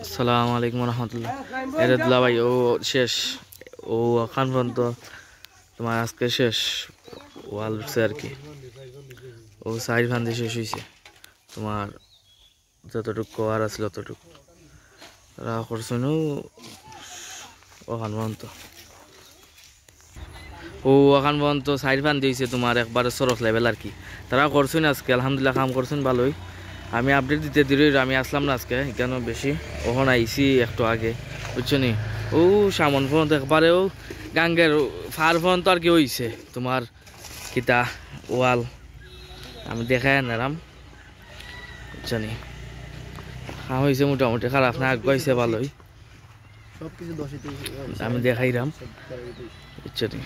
আসসালামু আলাইকুম রহমতুল্লাহ। এটা দুলা ভাই ও শেষ, ও এখন পর্যন্ত তোমার আজকে শেষ ওয়াল উঠছে আর কি। ও সাইড ফান্দি শেষ হয়েছে, তোমার যতটুকু কভার আছিল ততটুকু তারা করছেন ওখান পর্যন্ত। ও ওখান পর্যন্ত সাইড ফান্দি হয়েছে তোমার একবারে সরস লেভেল আর কি। তারা করছেন আজকে আলহামদুলিল্লাহ, কাম করছেন ভালোই। আমি আপডেট দিতে দিলে আমি আসলাম না আজকে, কেন বেশি ওখানে আইসি একটু আগে, বুঝছো নি। ও সামন পর্যন্ত একবারেও গাঙ্গের ফার পর্যন্ত আর কি হয়েছে তোমার কিতা ওয়াল আমি দেখাই নারাম, বুঝছো নি। কাম হয়েছে মোটামুটি, খারাপ না, আগাইছে ভালোই, আমি দেখাইলাম, বুঝছো নি।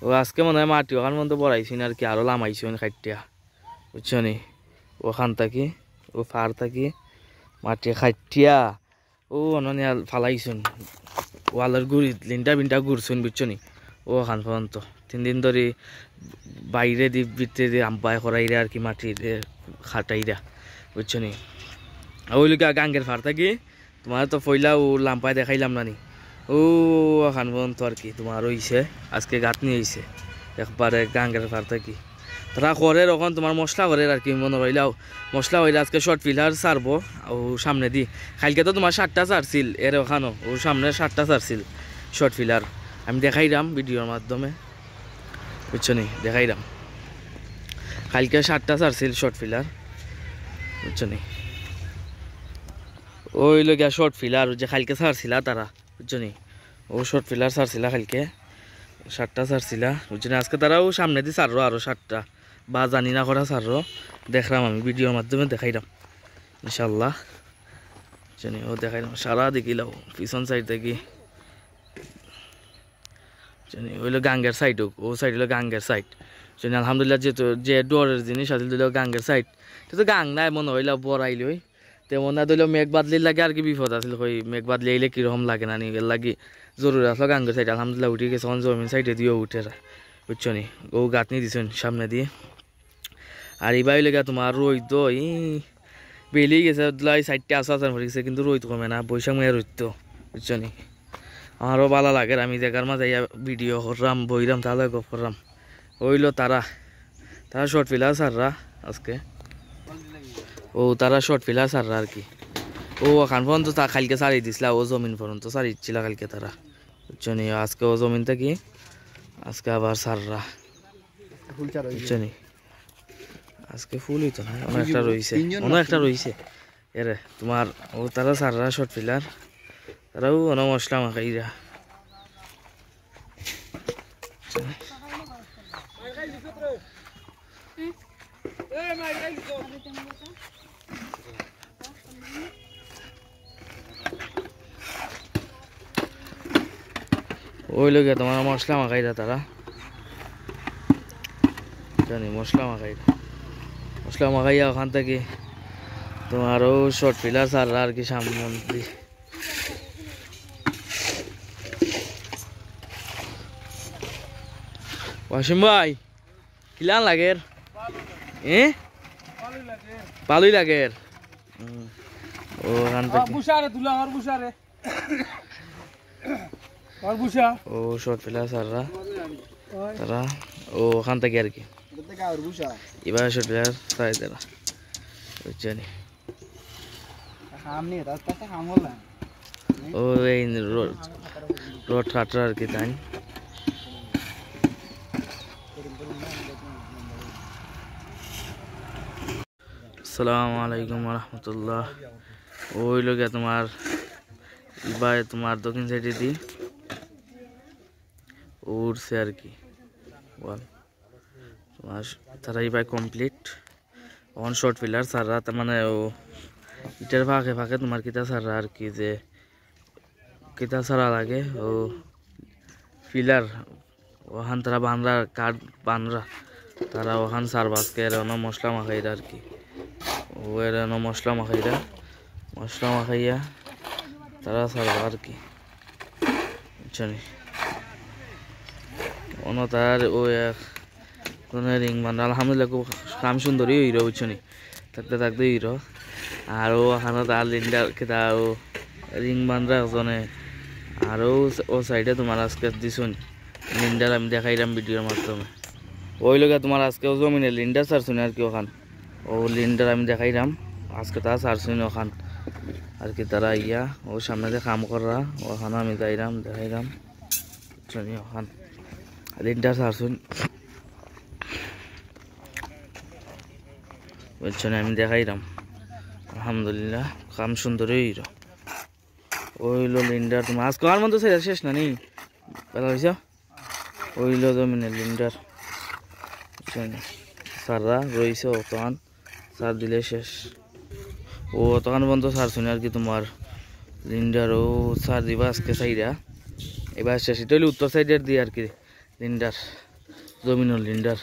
ও আজকে মনে হয় মাটি ওখান মধ্যে বড়াইছেন আর কি, আরো লামাইছেন খাইটিয়া, বুঝছো নি। ওখান থাকি ও ফার থাকি মাটি খাইটিয়া ও অননিয়া ফালাইছুন ওয়ালের গুড়ি লিনটা বিনটা ঘুরছুন, বুঝছো নি। ও ওখান পর্যন্ত 3 দিন ধরে বাইরে দি ভিতরে দিয়ে আম্পায় করাইরা আর কি, মাটি খাটাইরা, বুঝছো নি। ওই লোক গাঙ্গের ফার থাকি তোমার তো পয়লা ও লাম্পায় দেখাইলাম না নি, ও ওখান পর্যন্ত আর কি তোমার হইছে আজকে গাঁথনি হয়েছে একবারে গাঙ্গের ফার থাকি। তারা করে ওখান তোমার মশলা করে আর কি, মনে হইলাও মশলা হইলে আজকে শর্ট ফিলার ছাড়বো ও সামনে দি। কালকে তো তোমার 7টা ছাড়ছিল এর ওখানো, ও সামনে 7টা ছাড়ছিল শর্ট ফিলার, আমি দেখাইলাম ভিডিওর মাধ্যমে, বুঝছো নি, দেখাইলাম কালকে 7টা ছাড়ছিল শর্ট ফিলার, বুঝছো নি। ওই লোক শর্ট ফিলার যে কালকে ছাড়ছিল তারা, বুঝছো নি, ও শর্ট ফিলার ছাড়ছিল কালকে 7টা ছাড়ছিলা, বুঝছো নি। আজকে তারাও সামনে দিয়ে ছাড়লো আরো 7টা বা জানি না করা ছাড়লো, দেখলাম আমি ভিডিওর মাধ্যমে দেখাইলাম ইনশাল্লাহ, জানি ও দেখাইলাম সারা দেখিলাম পিছন সাইড থেকে, জানি ওইলো গাঙ্গের সাইড, ও সাইড হলো গাঙ্গের সাইড, জানি আলহামদুলিল্লাহ। যেহেতু যে ডোরের জিনিস আছে দিল গাঙ্গের সাইড, তো গাং নাই মনে হইলো বড়াইলই তেমন না দিল, মেঘ বাদলির লাগে আর কি বিপদ আছিল, কই মেঘ বাদলি আইলে কিরকম লাগে না নিয়ে লাগি জরুরি আসলো গাঙ্গের সাইড, আলহামদুলিল্লাহ উঠে গেছে জমিন সাইডে দিয়েও উঠে, বুঝছো নি। ও গাঁথনি দিছেন সামনে দিয়ে, আর এইবার লেগে তোমার রোদ তো বেলিয়ে গেছে, এই সাইডটা আসা আসার হয়ে গেছে, কিন্তু রোদ কমে না, বৈশাখ মেয়ে রোদ তো, বুঝছো নি। আমারও ভালো লাগে, আমি দেখার মাঝে ভিডিও করলাম বইরাম তাহলে গপ করলাম। ওইলো তারা শর্ট ফিলার সাররা আজকে, ও তারা শর্ট ফিলার সাররা আর কি। ও ওখান পর্যন্ত তা কালকে সারিয়ে দিছিল, ও জমিন পর্যন্ত সারিয়েছিল কালকে তারা, বুঝছো নি। আজকে ও জমিন থেকে আজকে আবার সাররা, বুঝছো নি। আজকে ফুল হইতো না, অনেক একটা রয়েছে এরে তোমার। ও তারা সাররা শর্ট ফিলার, তারাও অনেক মশলা মাখাইরা, ওই লোক তোমার মশলা মাখাইরা তারা, জানি মশলা মাখাইয়া ওখান থেকে তোমারও শর্ট ফিলার সাররা আর কি সামনে। ওয়াসিম ভাই কিলান লাগের ভালোই লাগের, ও ওখান থেকে ও শর্ট ফিলার সাররা তারা, ও ওখান থেকে আর কি এবার শর্ট ফিলার সারাই তারা, বুঝছো নি। ও এই রোড হাটরা আর কি তাই। আসসালামু আলাইকুম রহমতুল্লাহ। ওই লোক তোমার এবার তোমার দক্ষিণ সাইডে দি উঠছে আর কি বল তোমার, তারা এবার কমপ্লিট অন শর্ট ফিলার সাররা, তার মানে ও ইটার ফাঁকে ফাঁকে তোমার কিতা সাররা আর কি, যে কিতা সারা লাগে ও ফিলার ওখান তারা বানরা কাঠ বানরা তারা ওখান সারবাসকে এর মশলা মাখাইরা আর কি, ও এর মশলা মাখাইয়া তারা সারবা আর কি, বুঝছো নি। অন্য তার ও এক রিং বান্ধা আলহামদুলিল্লাহ খুব কাম সুন্দরই হইরা, বুঝছো নি। থাকতে থাকতে হিরো আর ওখানে তার লিন্ডার কেটা ও রিং বান্ধা একজনে আর ও সাইডে তোমার আজকে দিছুন লিন্ডার আমি দেখাইলাম ভিডিওর মাধ্যমে ওই লোক তোমার আজকেও জমিনে লিন্ডার ছাড়ছুন আর কি ওখান ও লিন্ডার আমি দেখাইলাম আজকে তা ছাড়ছুন ওখান আর কি তারা ইয়া ও সামনে দিয়ে কাম করা ওখানে আমি যাইলাম দেখাইলাম ওখান লিন্ডার ছাড়ছুন বুঝছেন আমি দেখাইলাম আলহামদুলিল্লাহ কাম সুন্দরই হইল ওইল লিন্ডার তোমার আজকে আর মতো শেষ না নেই বেলা হয়েছ ওইল জমিনের লিন্ডার বুঝছেন সাররা রয়েছে তখন সার দিলে শেষ ও তখন বন্ধ সার শুনে আর কি তোমার লিন্ডার ও সার দিবা আজকে সাইডা এবার শেষ এটা হইলে উত্তর সাইডের দিয়ে আর কি লিন্ডার জমিনের লিন্ডার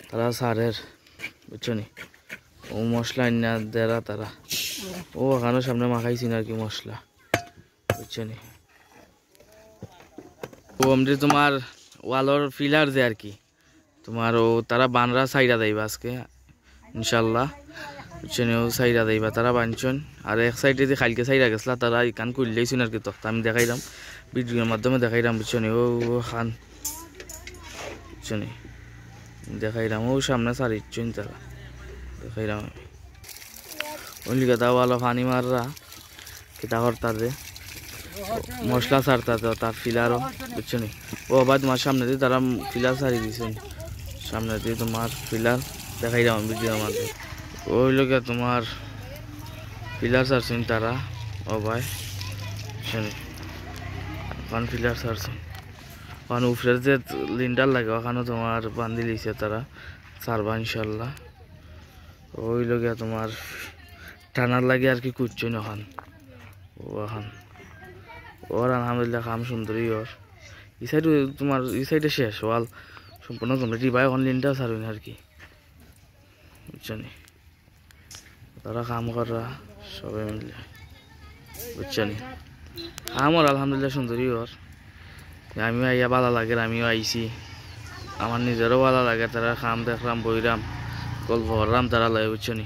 তারা সারের বুঝছনি ও মশলা না দেরা তারা ও ওখানে সামনে মাখাইছি আর কি মশলা বুঝছনি ও আমি তোমার ওয়ালর ফিলার যে আর কি তোমার ও তারা বানরা সাইডা দেবা আজকে ইনশাল্লাহ বুঝছেন ও সাইডা দেবা তারা বানছন আর এক সাইডে যে খালকে সাইডা গেছলা তারা ইকান করলেইছেন আর কি তখন আমি দেখাইলাম ভিডিওর মাধ্যমে দেখাইলাম বুঝছনি ও খান বুঝছনি দেখাইলাম ও সামনে সারিচ্ছেন তারা দেখাইলাম আমি ওই কথা ভালো পানি মাররা কিতা করতা যে মশলা সারতা তার ফিলারও বুঝছনি ও আবার তোমার সামনে দিয়ে তারা ফিলার সারি দিছেন সামনে দিয়ে তোমার ফিলার দেখাইলাম ভিডিওর মাধ্যমে ওই লোকে তোমার ফিলার সারছেন তারা ও ভাই বুঝছনি ওখান ফিলার সারছেন ওখানে উপরের যে লিন্ডার লাগে ওখানে তোমার বান্ধি লিছে তারা সারবা ইনশাল্লাহ ওই লোকে তোমার টানার লাগে আর কি কুচ্ছেন ওখান ওখান ওর আলহামদুলিল্লাহ কাম সুন্দরই ওর এই সাইডে তোমার এই সাইডে শেষ ওয়াল সম্পূর্ণ কমপ্লিট ভাই ওখান লিনটাও সারবেন আর কি বুঝছনি তারা কাম করা সবাই মিলে বুঝছনি আমার আলহামদুলিল্লাহ সুন্দরই ওর আমিও আইয়া ভালো লাগে আমিও আইছি আমার নিজেরও ভালো লাগে তারা কাম দেখলাম বইরাম গল্প করলাম তারা লয় বুঝছনি